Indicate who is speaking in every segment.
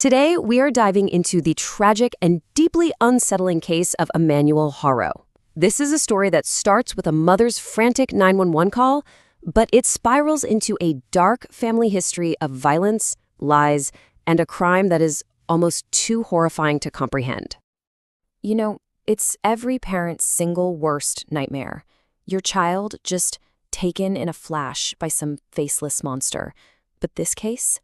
Speaker 1: Today, we are diving into the tragic and deeply unsettling case of Emmanuel Haro. This is a story that starts with a mother's frantic 911 call, but it spirals into a dark family history of violence, lies, and a crime that is almost too horrifying to comprehend. You know, it's every parent's single worst nightmare. Your child just taken in a flash by some faceless monster. But this case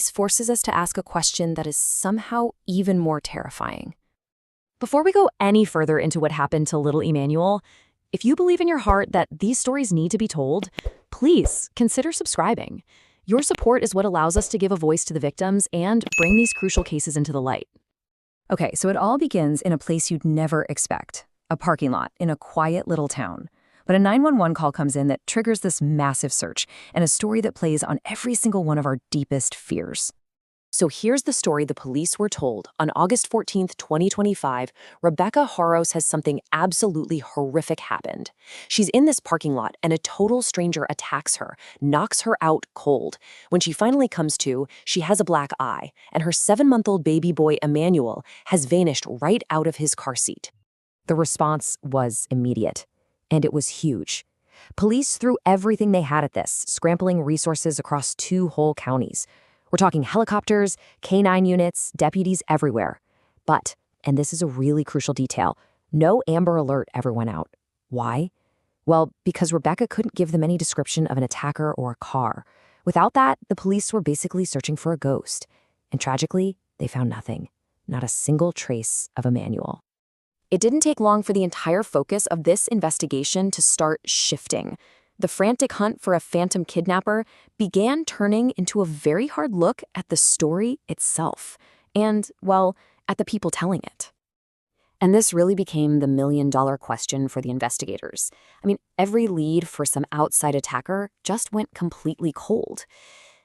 Speaker 1: forces us to ask a question that is somehow even more terrifying. Before we go any further into what happened to little Emmanuel, if you believe in your heart that these stories need to be told, please consider subscribing. Your support is what allows us to give a voice to the victims and bring these crucial cases into the light. Okay, so it all begins in a place you'd never expect, a parking lot in a quiet little town. But a 911 call comes in that triggers this massive search and a story that plays on every single one of our deepest fears. So here's the story the police were told on August 14th, 2025. Rebecca Haro says something absolutely horrific happened. She's in this parking lot and a total stranger attacks her, knocks her out cold. When she finally comes to, she has a black eye, and her 7-month-old baby boy Emmanuel has vanished right out of his car seat. The response was immediate. And it was huge. Police threw everything they had at this, scrambling resources across 2 whole counties. We're talking helicopters, K-9 units, deputies everywhere. But, and this is a really crucial detail, no Amber Alert ever went out. Why? Well, because Rebecca couldn't give them any description of an attacker or a car. Without that, the police were basically searching for a ghost. And tragically, they found nothing. Not a single trace of Emmanuel. It didn't take long for the entire focus of this investigation to start shifting. The frantic hunt for a phantom kidnapper began turning into a very hard look at the story itself and, well, at the people telling it. And this really became the million-dollar question for the investigators. I mean, every lead for some outside attacker just went completely cold.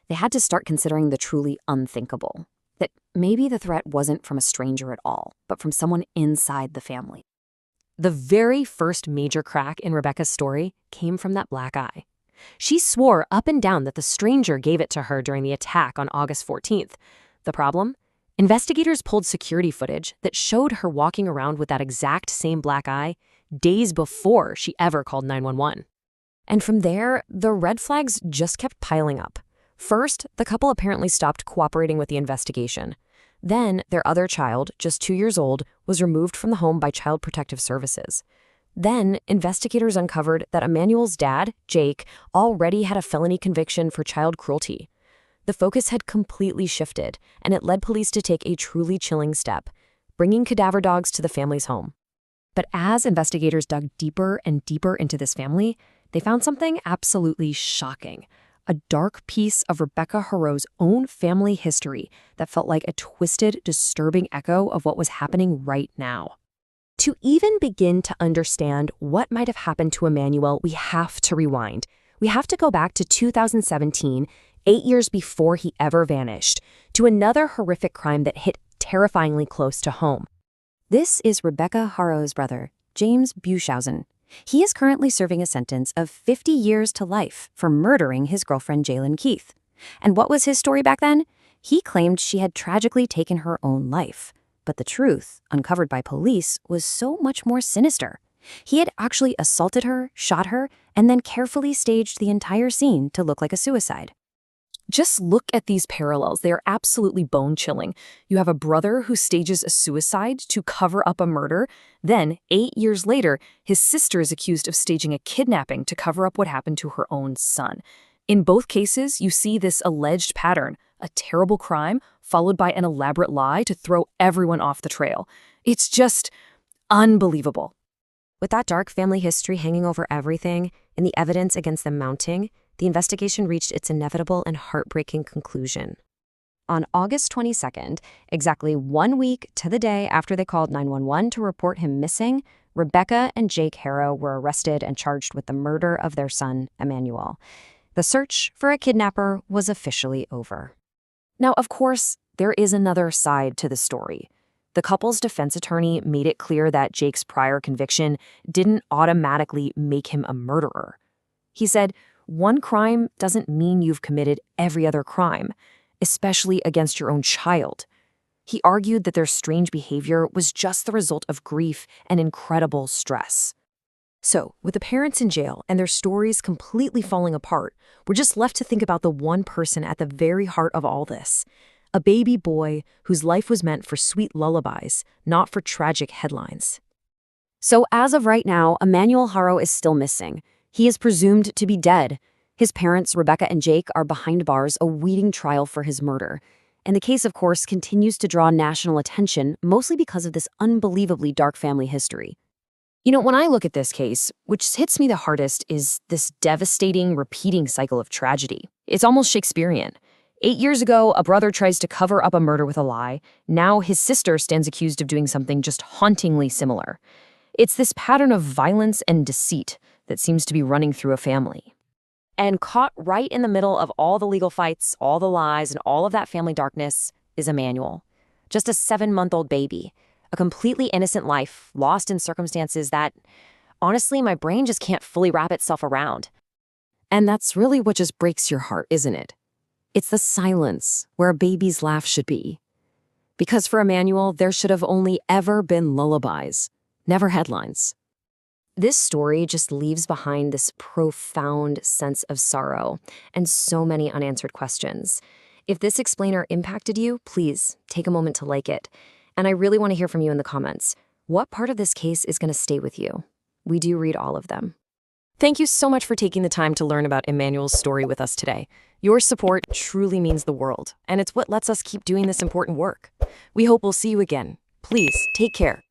Speaker 1: They had to start considering the truly unthinkable. That maybe the threat wasn't from a stranger at all, but from someone inside the family. The very first major crack in Rebecca's story came from that black eye. She swore up and down that the stranger gave it to her during the attack on August 14th. The problem? Investigators pulled security footage that showed her walking around with that exact same black eye days before she ever called 911. And from there, the red flags just kept piling up. First, the couple apparently stopped cooperating with the investigation. Then, their other child, just 2 years old, was removed from the home by Child Protective Services. Then, investigators uncovered that Emmanuel's dad, Jake, already had a felony conviction for child cruelty. The focus had completely shifted, and it led police to take a truly chilling step, bringing cadaver dogs to the family's home. But as investigators dug deeper and deeper into this family, they found something absolutely shocking. A dark piece of Rebecca Haro's own family history that felt like a twisted, disturbing echo of what was happening right now. To even begin to understand what might have happened to Emmanuel, we have to rewind. We have to go back to 2017, 8 years before he ever vanished, to another horrific crime that hit terrifyingly close to home. This is Rebecca Haro's brother, James Beushausen. He is currently serving a sentence of 50 years to life for murdering his girlfriend Jalen Keith. And what was his story back then? He claimed she had tragically taken her own life. But the truth, uncovered by police, was so much more sinister. He had actually assaulted her, shot her, and then carefully staged the entire scene to look like a suicide. Just look at these parallels. They are absolutely bone-chilling. You have a brother who stages a suicide to cover up a murder. Then, 8 years later, his sister is accused of staging a kidnapping to cover up what happened to her own son. In both cases, you see this alleged pattern, a terrible crime followed by an elaborate lie to throw everyone off the trail. It's just unbelievable. With that dark family history hanging over everything and the evidence against them mounting, the investigation reached its inevitable and heartbreaking conclusion. On August 22nd, exactly 1 week to the day after they called 911 to report him missing, Rebecca and Jake Haro were arrested and charged with the murder of their son, Emmanuel. The search for a kidnapper was officially over. Now, of course, there is another side to the story. The couple's defense attorney made it clear that Jake's prior conviction didn't automatically make him a murderer. He said, "One crime doesn't mean you've committed every other crime." especially against your own child. He argued that their strange behavior was just the result of grief and incredible stress. So, with the parents in jail and their stories completely falling apart, we're just left to think about the one person at the very heart of all this. A baby boy whose life was meant for sweet lullabies, not for tragic headlines. So as of right now, Emmanuel Haro is still missing. He is presumed to be dead. His parents, Rebecca and Jake, are behind bars awaiting trial for his murder. And the case, of course, continues to draw national attention, mostly because of this unbelievably dark family history. When I look at this case, which hits me the hardest is this devastating, repeating cycle of tragedy. It's almost Shakespearean. 8 years ago, a brother tries to cover up a murder with a lie. Now his sister stands accused of doing something just hauntingly similar. It's this pattern of violence and deceit that seems to be running through a family. And caught right in the middle of all the legal fights, all the lies, and all of that family darkness is Emmanuel. Just a 7-month-old baby. A completely innocent life, lost in circumstances that, honestly, my brain just can't fully wrap itself around. And that's really what just breaks your heart, isn't it? It's the silence where a baby's laugh should be. Because for Emmanuel, there should have only ever been lullabies, never headlines. This story just leaves behind this profound sense of sorrow and so many unanswered questions. If this explainer impacted you, please take a moment to like it. And I really want to hear from you in the comments. What part of this case is going to stay with you? We do read all of them. Thank you so much for taking the time to learn about Emmanuel's story with us today. Your support truly means the world, and it's what lets us keep doing this important work. We hope we'll see you again. Please, take care.